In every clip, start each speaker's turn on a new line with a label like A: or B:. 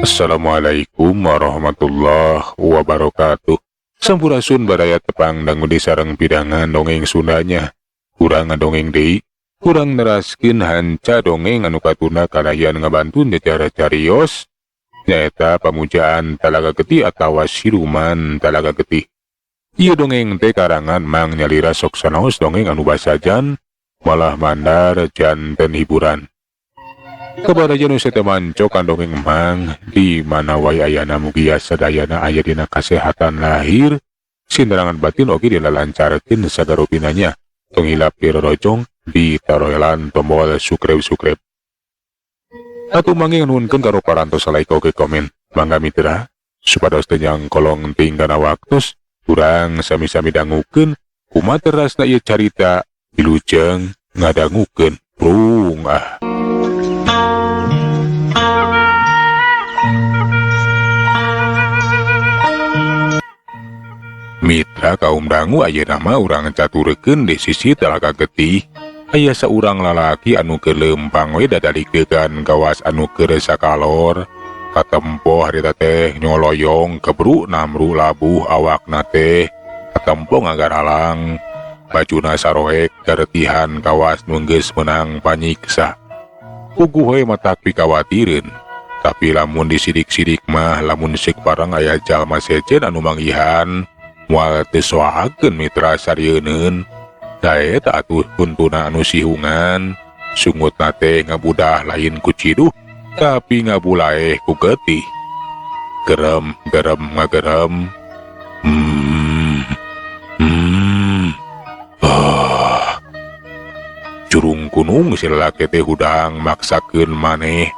A: Assalamualaikum warahmatullahi wabarakatuh. Sampurasun badaya tepang dangudi sareng pidangan dongeng Sundanya. Kurang ngadongeng deui, kurang neraskeun hanca dongeng anu katuna kalayan ngabantun cara carios nyaeta pamujaan Talaga Getih atawa siluman Talaga Getih. Ieu dongeng teh karangan Mang Nyalira sok sanaos dongeng anu basajan malah mandar janten hiburan. Kabarajan nu satemancok dongeng Mang di mana wae ayana mugi sadayana aya dina kasehatan lahir sinerangan batin oge dilalancarkeun sagaro pinanya tong hilap dirorojong di taroelan tombol subscribe. Atuh mangga nuhunkeun karo parantos like oge komen mangga mitra supados teu nyang kolong tinggana waktos urang sami-sami dangukeun kumaha terasna ieu carita wilujeng ngadangukeun prung Mitra kaum dangu ayeuna mah urang caturkeun di sisi Talaga Getih aya saurang lalaki anu keur leumpang we dadalikeun gawas anu keur sakalor katempo harita teh nyoloyong kebru namru labuh awakna teh katempo ngagaralang bajuna saroek garetihan kawas nu geus meunang panyiksa puguh we matak pikawatireun tapi lamun disidik-sidik mah lamun sik parang aya jalma sejen anu manggihan moal teu soakeun mitra sarieun daeta atuh kuntuna anu sihungan sungutna teh ngabudah lain ku ciduh tapi ngabulaeh ku getih gerem ngagerem curung kunung si lalaki teh hudang maksakeun maneh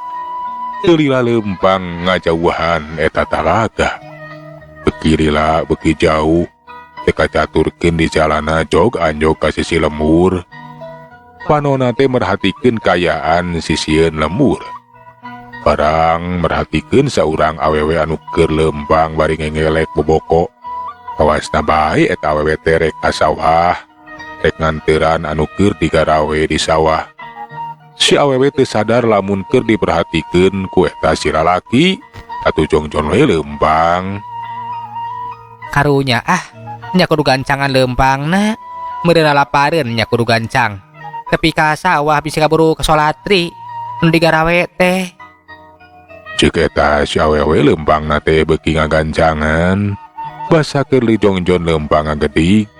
A: teu lila leumpang ngajauhan eta talaga beki lila beki jauh teka caturkeun di jalana jog anjog ka sisi lemur panonna teh merhatikeun kayaan sisieun lemur barang merhatikeun saurang awewe anu keur leumpang bari ngengelek boboko kawasna bae eta awewe teh rek ka sawah rek nganteuran anu keur digarawe di sawah si awewe teu sadar lamun keur diperhatikeun ku eta si lalaki atuh jongjon we leumpang
B: karunya nya kudu gancangan leumpangna meureun lapareun nya kudu gancang tepi ka sawah bisi kaburu ke solatri nu digarawe teh
A: ceuk eta si awewe leumpangna teh beuki ngagancangan basa keur lijongjon leumpang ngagedik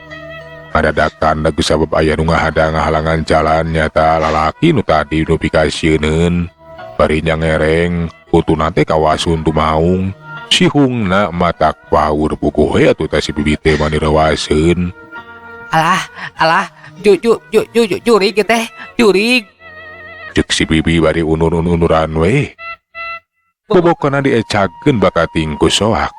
A: ngadadakan da geus sabab aya nu ngahadang ngahalangan jalan nyata lalaki nu tadi nu pikasieun bari nyangereng kutuna teh kawasun tumaung sihungna matak paur puguh we atuh teh si bibi teh mani rewaseun
B: alah jurig teh jurig
A: ceuk si bibi bari unur-unuran we bobokna diecakeun bakating ku soak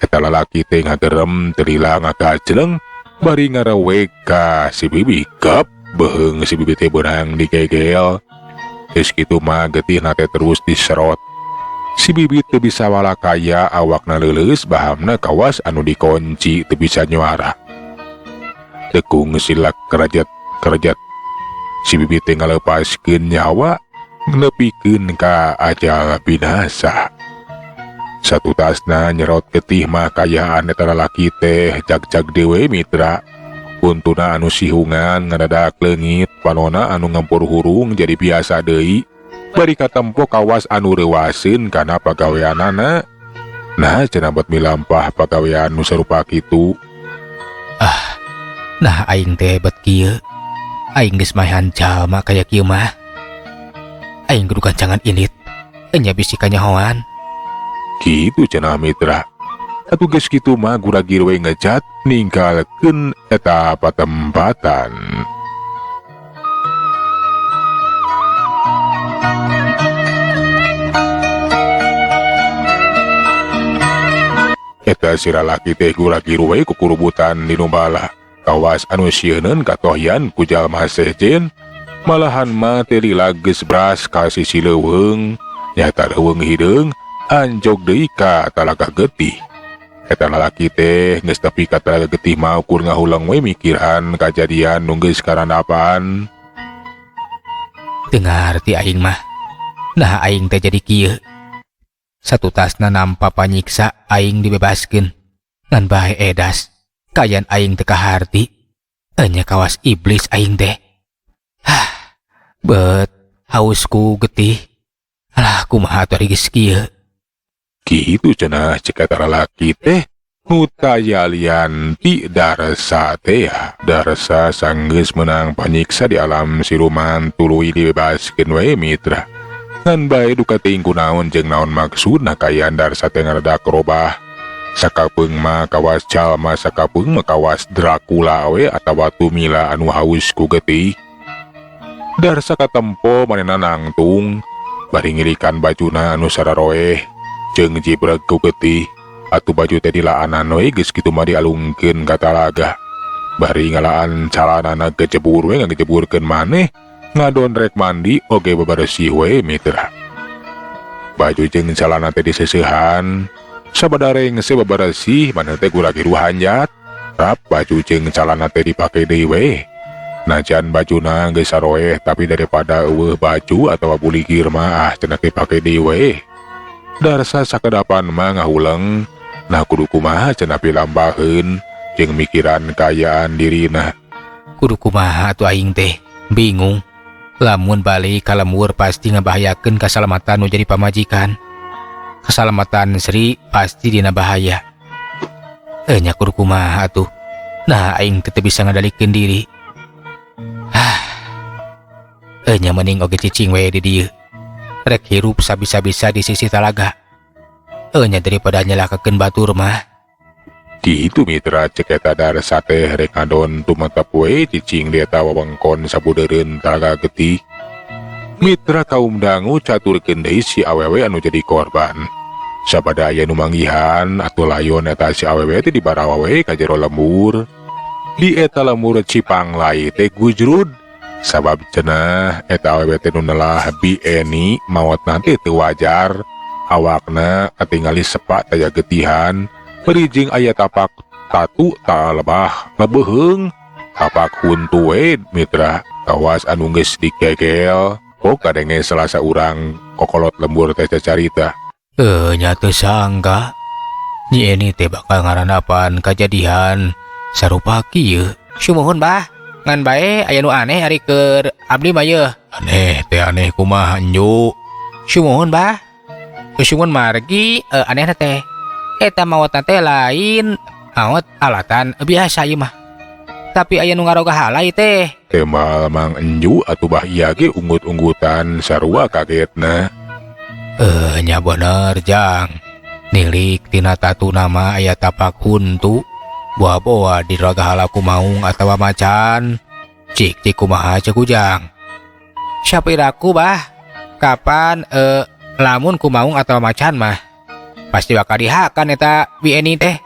A: eta lalaki teh ngagerem teu lila ngagajleng bari ngaraweg ka si bibi kep beheung si bibi teh beurang digegel geus kitu mah getihna teh terus diserot si bibi teu bisa walakaya awakna leuleus bahamna kawas anu dikunci teu bisa nyuara tekung silak kerajat si bibi teh ngalepaskeun nyawa nepikeun ka ajal binasa satu tasna nyerot getih mah kayaan eta lalaki teh jag dewe mitra kuntuna anu sihungan ngadadak leungit panonna anu ngempur hurung jadi biasa deui bari katempo kawas anu reuwaseun kana pagaweanana nah cenah bet milampah pagawean nu sarupa kitu
B: nah aing teh bet kieu aing geus maehan jalma kaya kieu mah aing kudu gancangan ilit enya bisi kanyahoan
A: kitu cenah mitra atuh geus kitu mah guragir we ngejat ninggalkeun eta patempatan. Eta si lalaki teh guragir we kukurubutan di numbala kawas anu sieunun katohyan ku jalma sejen malahan mah teh lila geus bras ka sisi leuweung nyata leuweung hideung anjog deui ka Talaga Getih. Eta lalaki teh geus tepi ka Talaga Getih mah ukur ngahulang we mikiran kajadian nu geus karandapaan.
B: Dengar ti aing mah. Nah aing teh jadi kieu. Satu tasna nampa panyiksa aing dibebaskeun. Ngan bae edas. Kayan aing teu kaharti. Enya kawas iblis aing teh. Bet hausku getih. Alah kumaha atuh ari geus kieu.
A: Kitu cenah cek eta lalaki teh. Nu tayalian ti Darsa teh ya. Darsa sanggeus menang panyiksa di alam siluman tuluy dibebaskeun we mitra. Ngan bae duka teuing kunaon jeung naon maksudna kayan Darsa teh ngaradak robah. Sakapeung mah kawas jalma, sakapeung mah kawas Dracula we atawa tumila anu haus ku getih. Darsa katempo manehna nangtung bari ngirikan bajuna anu sararoeh jeung jibreg ku getih. Atuh baju teh dilaanan we geus kitu mah dialungkeun ka talaga. Bari ngalaan calanana gejebur we ngagejeburkeun maneh ngadon rek mandi oge bebersih we mitra. Baju jeung calana teh diseusehan sabadare geus bebersih maneh teh guragi ruhanjat. Rap baju jeung calana teh dipake deui we. Najan bajuna geus saroeh tapi daripada eueuh baju atawa buligir mah cenah dipake deui we. Darsa sakedapan mah ngahuleng. Nah kudu kumaha cenah pilambaheun jeung mikiran kayaan dirina.
B: Kudu kumaha atuh aing teh bingung. Lamun balik ka lembur pasti ngabahayakeun kasalamatan nu jadi pamajikan. Kasalamatan Sri pasti dina bahaya. Nya kudu kumaha atuh. Nah aing teh bisa ngadalikeun diri. Nya mending oge cicing we di dieu. Rek hirup sabisa-bisa di sisi talaga. Nya daripada nyalakakeun batur mah.
A: Kitu mitra cek eta Darsa teh rek ngadon tumetep we cicing di eta wewengkon sabudeureun talaga getih. Mitra kaum dangu caturkeun deui si awewe anu jadi korban. Sabada aya nu manggihan atuh layon eta si awewe teh dibarawa we ka jero lembur. Di eta lembur Cipanglai teh gujrud. Sabab cenah eta awewe teh nu neulah Bieni maotna teh teu wajar. Awakna katingali sepak daya getihan. Perijing aya tapak tatu tak lebah ngebeheung. Tapak huntu we mitra. Kawas anu geus dikegel. Kok kadenge salasa urang kokolot lembur teh carita.
B: Nya teu sangka. Nyi ini teh bakal ngaranapan kajadian sarupa kieu. Sumuhun bah. Ngan bae aya nu aneh ari keur abdi mah yeuh. Aneh teh aneh kumaha nyu. Sumuhun bah. Kesungun margi anehna teh. Eta maotna teh lain maot alatan biasa ieu mah. Tapi aya nu ngaroga halai teh.
A: Temal mang enju atuh bah ieu ge unggut-unggutan sarua kagetna.
B: Nya bener jang. Nilik tina tatu nama aya tapak huntu. Boa-boa di raga hala kumaung atawa macan. Cik kumaha cek ujang. Syapiraku bah. Kapan lamun kumaung atau macan mah pasti bakal dihakan eta Bieni teh.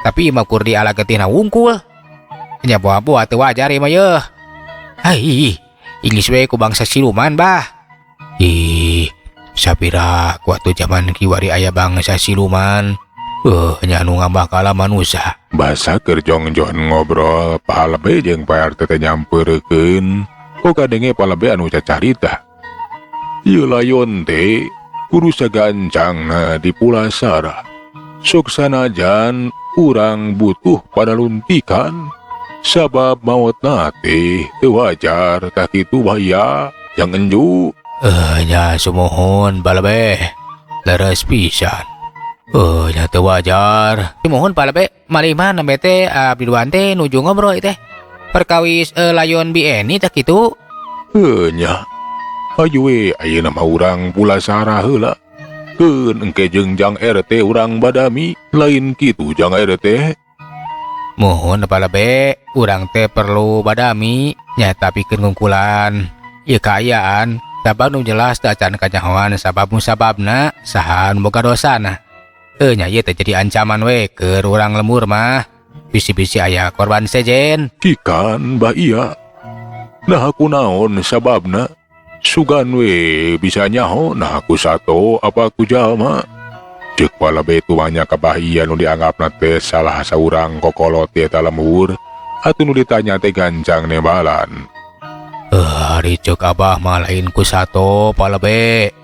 B: Tapi mah kur di ala getina wungkul. Nya boa-boa teu wajar ieu mah yeuh. Hai, ingis we ku bangsa siluman bah. Sapira ku atuh zaman kiwari aya bangsa siluman. Nya anu ngambah kala manusia.
A: Basa keur jongjon ngobrol palebe jeung PRT teh nyampeurkeun. Kok kadenge palebe anu cacarita. Ieu layon teh kudu sagancangna di Pulasara. Sok sanajan urang butuh panaluntikan. Sabab maotna teh teu wajar tak kitu bahaya yang enju.
B: Nya sumuhun palebe. Leres pisan. Nya teu wajar. Sumuhun palebe malih mah nembe teh abdi duan teh nuju ngobrol teh. Perkawis layon Bieni tak kitu.
A: Nya ayo we ayeuna mah urang Pulasara heula. Keun engke jeung jang RT urang Badami lain kitu jang RT.
B: Mohon palebe urang teh perlu Badami nya tapi keur ngungkulan ieu kaayaan sabab nu jelas teu acan kanyahoan sabab-musababna saha nu boga dosana. Nya ieu teh jadi ancaman we keur urang lembur mah. Bisi-bisi aya korban sejen.
A: Kikan bah iya. Nah aku naon sababna? Sugan we bisa nyaho nah aku sato apa aku jalma. Cek palebe tu banyak kabahian nu dianggapna teh salah saurang kokolot di eta lembur atuh nu ditanya teh gancang nembalan.
B: Hari cek abah mah lain ku sato palebe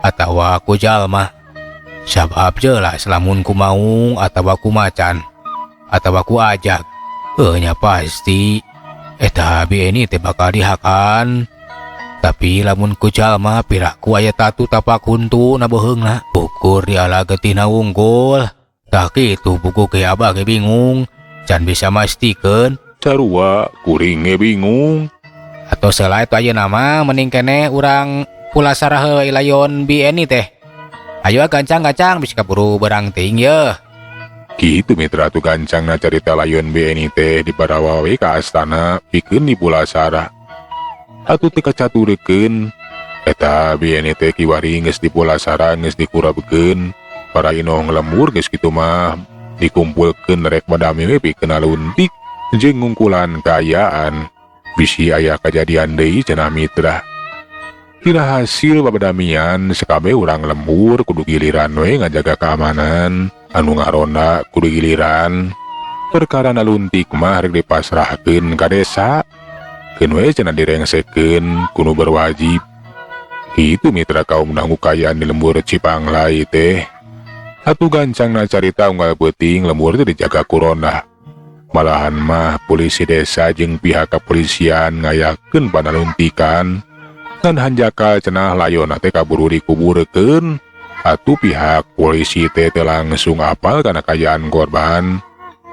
B: atawa ku jalma. Sabab jelas lamun ku maung atawa ku macan atawa ku ajak. Nya pasti eta BNI teh bakal dihakan. Tapi lamun ku jalma piraku aya tatu tapak huntu na beheungna. Ukur diala getina unggul. Tah kitu buku ke abah ge bingung. Can bisa mastikeun.
A: Sarua kuring ge bingung.
B: Atau selain itu aja nama mending kene urang pulasara heula layon BNI teh. Ayo gancang-gancang bisa kaburu berang ting ya.
A: Gitu mitra tu gancang na cerita layon BNI teh di Barawawe ka astana pikeun di Pulasara. Atuh teh kacaturekeun eta BNI teh kiwari geus di Pulasara geus dikurabekeun. Para inong lembur geus kitu mah dikumpulkeun rek madami we pikeun aluntik jeung ngungkulan kaayaan. Bisi aya kejadian deui cenah mitra. Kira hasil babadamian sekabe urang lembur kudu giliran we ngajaga keamanan, anu ngaronda kudu giliran. Perkara naluntik mah rek dipasrahkeun ka desa. Keun we cenah direngsekeun kudu berwajib. Itu mitra kaum nanggu kayaan di lembur Cipanglai teh. Atuh gancangna carita unggal peuting lembur teh dijaga kuronda. Malahan mah polisi desa jeung pihak kepolisian ngayakeun panaluntikan ngan hanjakal cenah layonna teh kaburu dikuburkeun. Atuh pihak polisi teh langsung apal kana kayaan korban,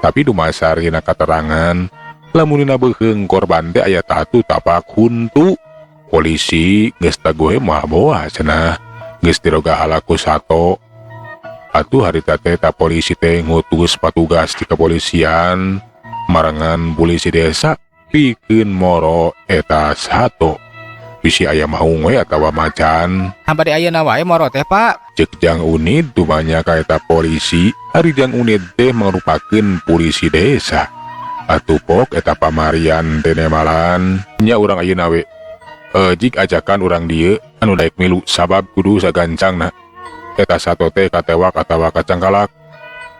A: tapi dumasar dina katerangan lamun dina beuheung korban teh aya tatu tapak huntu. Polisi geus tagohe mah boa cenah geus diroga halaku sato. Atuh harita teh ta polisi teh ngutus patugas di kepolisian marangan polisi desa pikeun moro eta sato. Bisi aya maung we atawa macan.
B: Hamba di ayeuna wae moro teh Pak.
A: Cek Jang Unid dumanya ka eta polisi. Ari Jang Unid teh mangrupakeun polisi desa. Atuh pok eta pamarian teh nemalan nya urang ayeuna we. Jik ajakan urang dieu anu daek milu sabab kudu sagancangna. Eta sato teh katewak atawa kacangkalak.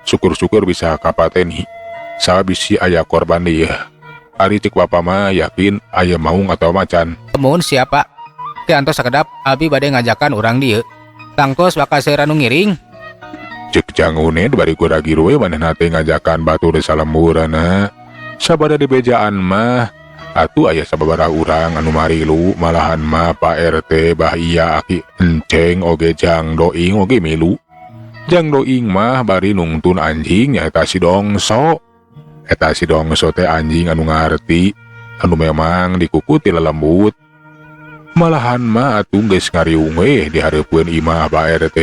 A: Syukur-syukur bisa kapateni. Sabab bisi aya korban dieu. Ari cek bapa mah yakin aya maung atau macan.
B: Mun siapa? Teh antos sakedap abi bade ngajakan urang dieu. Tangtos bakal seueur anu ngiring.
A: Cek Jang Unid bari kuragiru we manehna teh ngajakan batur salemburana. Sabada di bejaan mah atuh aya sababaraha urang anu marilu, malahan mah Pak RT bahia aki enceng oge Jang Doing oge milu. Jang Doing mah bari nungtun anjing nyaeta si Dongso. Eta si Dongso teh anjing anu ngarti, anu memang dikukuti lelembut. Malahan mah atuh geus ngariung we di hareupeun imah Pak RT.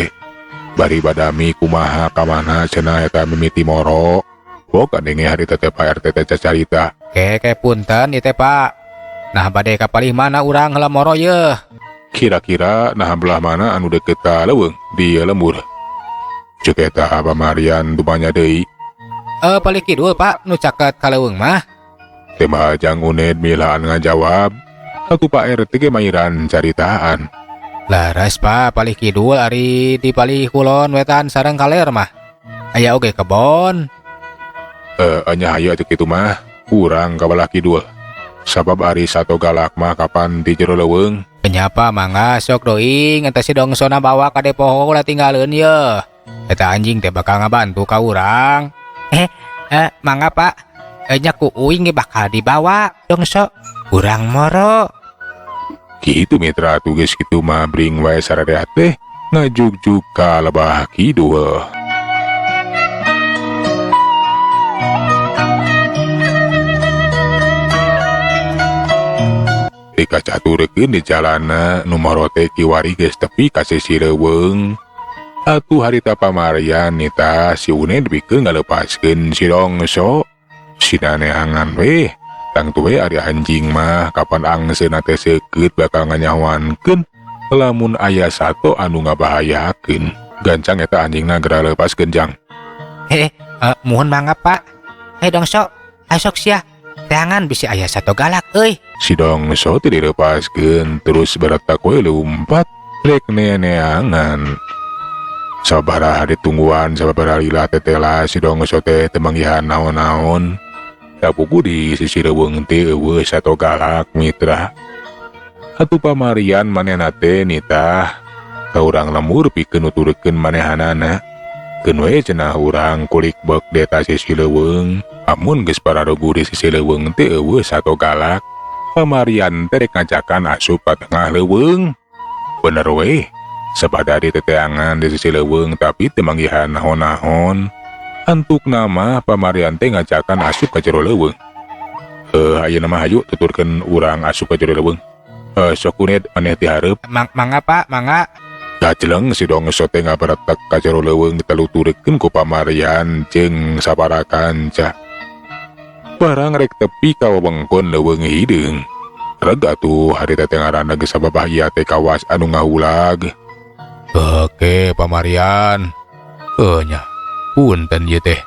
A: Bari badami kumaha ka mana cenah eta mimiti moro. Pok kadenge harita teh Pak RT teh cacarita.
B: Ke punten ieu teh Pak. Nah bade ka palih mana urang heula moro yeuh.
A: Kira-kira nah belah mana anu deukeut ka leuweung di lembur. Ceuk eta pamarian dumanya deui.
B: Palih kidul Pak nu caket ka leuweung mah.
A: Tema Jang Unid milaan ngajawab. Atuh Pak RT ge mairan caritaan.
B: Laras Pak palih kidul ari di palih kulon wetan sareng kaler mah. Aya oge kebon.
A: Nya hayu atuh kitu mah. Urang kabelah kidul. Sabab ari sato galak mah kapan di jero leuweung.
B: Kenyapa mangga sok Doing enta si Dongsona bawa ka depo ulah tinggalin yeuh. Eta anjing teh bakal ngabantu ka urang. Mangga Pak. Nya ku uing ge bakal dibawa Dongso. Urang moro.
A: Kitu mitra tugas kitu mah bring wae sararea teh ngajugjug ka lebah kidul. Dikacaturekeun di jalana numero teh kiwari geus tepi ka sisi leuweung. Atuh harita pamarian nita si Unid bikeun ngalepaskeun si Dongso. Sina neangan we. Tang tuwe ari anjing mah kapan angseuna teh seukeut bakal nganyawankeun lamun aya sato anu ngabahayakeun. Gancang eta anjingna geura lepaskeun Jang.
B: Muhun mangga Pak. Dongso, asok sia. Teangan bisi aya sato galak euy.
A: Si Dongso teu dilepaskeun terus baretak we lumpat rek neangan. Sabaraha ditungguan sabaraha lila tetela si Dongso teh teu manggihan naon-naon. Tapuku di sisi leuweung teh eueuh sato galak mitra. Atuh pamarian manehna teh nitah ka urang lemur pikeun nuturkeun manehanana. Keun we cenah urang kulik bek di eta sisi leuweung. Amun geus pararugu di sisi leuweung teh eueuh sato galak. Pamarian teh rek ngajakan asup ka tengah leuweung. Bener we, sabada di teteangan di sisi leuweung tapi teu manggihan naon-naon. Antuk nama pamarian teh ngajakan asup ka jero leuweung. Ayeuna mah hayu tuturkeun urang asup ka jero leuweung. Sok kuned maneh ti hareup.
B: Mangga Pak, mangga.
A: Kaceleng si Dongso teh ngabaretek ka jero leuweung diteluturkeun ku pamarian jeung sabaraha kanca. Barang rek tepi ka wewengkon leuweung hideung. Reg atuh hari teh ngaranna geus sababah ieu teh kawas anu ngaulag.
B: Oke pamarian. Nya, punten ieu teh.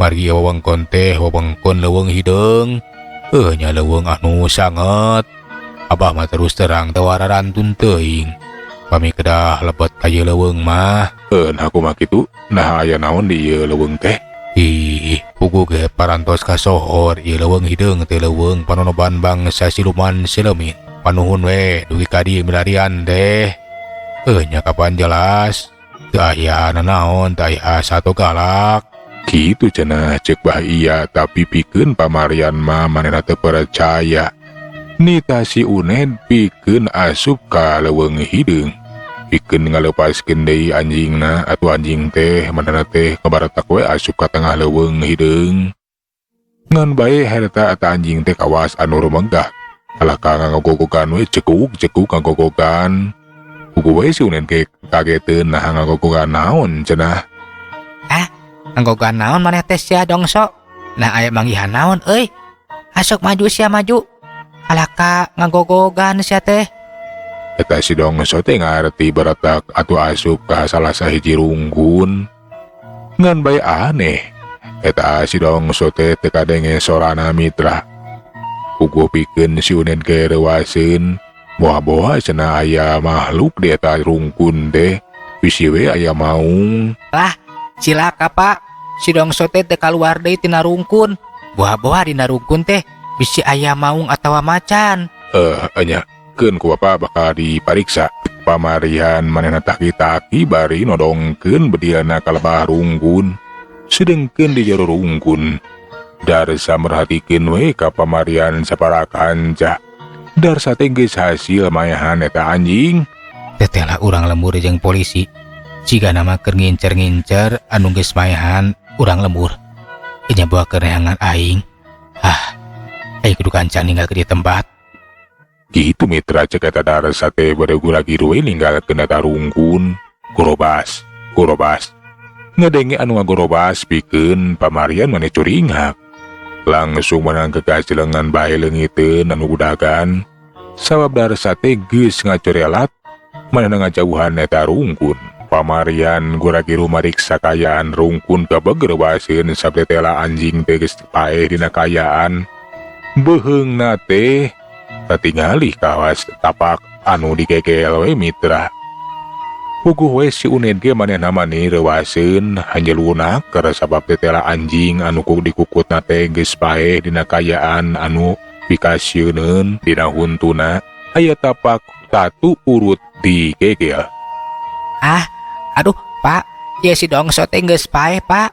B: Margi wewengkon teh wewengkon leuweung hideung. Nya leuweung anu sanget. Abah mah terus terang teu wararantun teuing. Pami kedah lebet ka ieu leuweung mah.
A: Nah kumaha kitu? Nah aya naon di ieu leuweung teh?
B: Ih, pugu ge parantos ka sohor ieu leuweung hideung teh leuweung panonoban bangsa siluman silemin. Panuhun we dugi ka dieu milarian teh. Nya kapan jelas? Teu aya nanaon, teu aya sato galak.
A: Kitu cenah cek bah iya tapi pikeun pamarian mah manehna teu percaya. Nita si Uned pikeun asup ka leuweung hideung. Pikeun ngalepaskeun deui anjingna atuh anjing teh manehna teh ngabaretak we asup ka tengah leuweung hideung. Ngan bae harita eta anjing teh kawas anu rumenggah. Alaka ngagogogan we cekuk ngagogogan. Pugu we si Uned ge kageteun nah ngagogogan naon cenah.
B: Nggogan naon maneh teh sia Dongso? Nah aya manggihan naon euy? Asok maju sia maju. Alaka ngagogogan sia teh.
A: Eta si Dongso teh ngarti baretak atuh asup ka salah sahiji rungkun. Ngan bae aneh. Eta si Dongso teh teu kadenge sorana mitra. Pugu pikeun si Uned ge reuaseun. Boha-boha cenah aya makhluk di eta rungkun teh. Bisi we aya maung.
B: Lah, cilaka Pak. Si Dongso teh teu kaluar deui tina rungkun. Boha-boha dina rungkun teh bisi aya maung atawa macan.
A: Nya keun ku bapa bakal dipariksa. Pamarian manehna taki-taki bari nodongkeun bediana ka lebah rungkun. Sedengkeun di jero rungkun Darsa merhatikeun we ka pamarian sabaraha kanca. Darsa teh geus hasil maehan eta anjing.
B: Tetehlah urang lembur jeung polisi. Jika nama keur ngincer-ngincer anu geus maehan urang lembur. Nya bawa ke neangan aing. Aing kudu kancan ninggal ke di tempat.
A: Gitu mitra cek eta Darsa teh baregu lagi ruwe ninggalkeun eta rungkun. Gorobas. Ngedenge anu ngagorobas pikeun pamarian maneh curinghak. Langsung menang kekacelengan bae leungiteun anu budagan. Sabab Darsa teh geus ngacorelat manehna ngajauhan eta rungkun. Pamarian guragi rumariksa kayaan rungkun kabegrebaseun sabdetela anjing teh geus paeh dina kayaan. Beheungna teh tatingalih kawas tapak anu digegel we mitra. Puguh we si Uned ge manehna mani reuaseun hanjil lunak keur sabab tetela anjing anu dikukutna teh geus paeh dina kayaan anu pikasieun dina huntuna aya tapak tatu urut digegel.
B: Aduh Pak, ya si Dongso teh geus paeh Pak.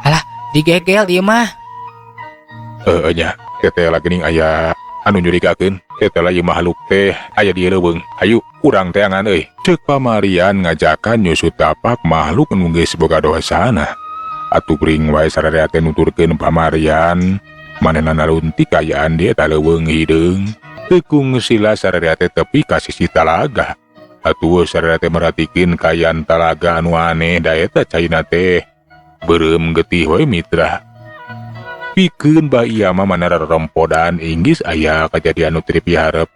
B: Alah digegel ieu mah.
A: Nya tetela geuning aya anu nyurigakeun. Tetela ieu makhluk teh aya di leuweung. Hayu urang teangan euy. Ceuk pamarian ngajakan nyusut tapak makhluk anu geus boga dosana. Atuh pring wae sararea teh nuturkeun pamarian manehna nalunti kayaan di eta leuweung hideung. Teu kungsila sararea teh tepi ka sisi talaga. Atuh sararea teh merhatikeun kayaan talaga anu aneh da eta caina teh beureum getih we mitra. Pikeun bae mah manara rempodan inggis aya kajadian nu teu dipiharep.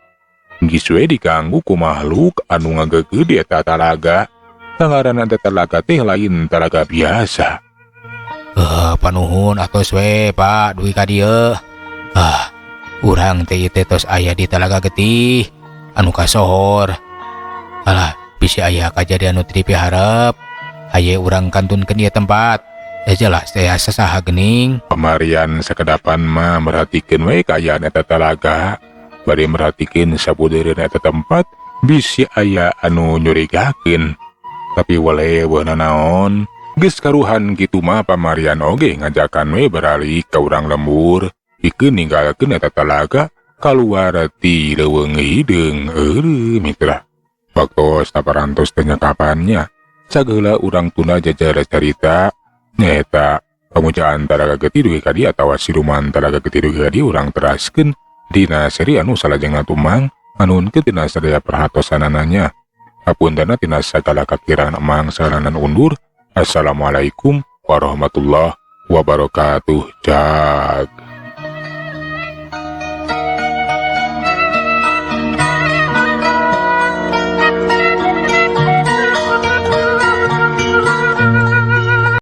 A: Geus we diganggu ku makhluk anu ngageugeuh di eta talaga. Tangaran eta talaga teh lain talaga biasa.
B: Panuhun atos we Pak dugi ka dieu. Urang teh ieu teh tos aya di talaga getih anu kasohor. Alah, bisi aya kajadian nu teu dipiharep. Haye urang kantunkeun ieu tempat. Jelas teh sasaha geuning.
A: Pamarian sakedapan mah merhatikeun we kayaan eta talaga. bari merhatikeun sabudeurna eta tempat bisi aya anu nyurigakeun. Tapi waleweuna naon, geus karuhan kitu mah pamarian oge ngajakan we baralik ka urang lembur pikeun ninggalkeun eta talaga kaluar ti leuweung hideung mitra. Waktu saparantos penyekapannya, sagala urang tunda jajar carita, nyata pemujaan talaga getidu ka dia atawa siluman talaga getidu ka dia urang teraskeun dina seri anu salajengna tumang anun tina sadaya perhatosanananya. Apundana tina sagala kakiraan emang saranan undur. Assalamualaikum warahmatullahi wabarakatuh. Jag.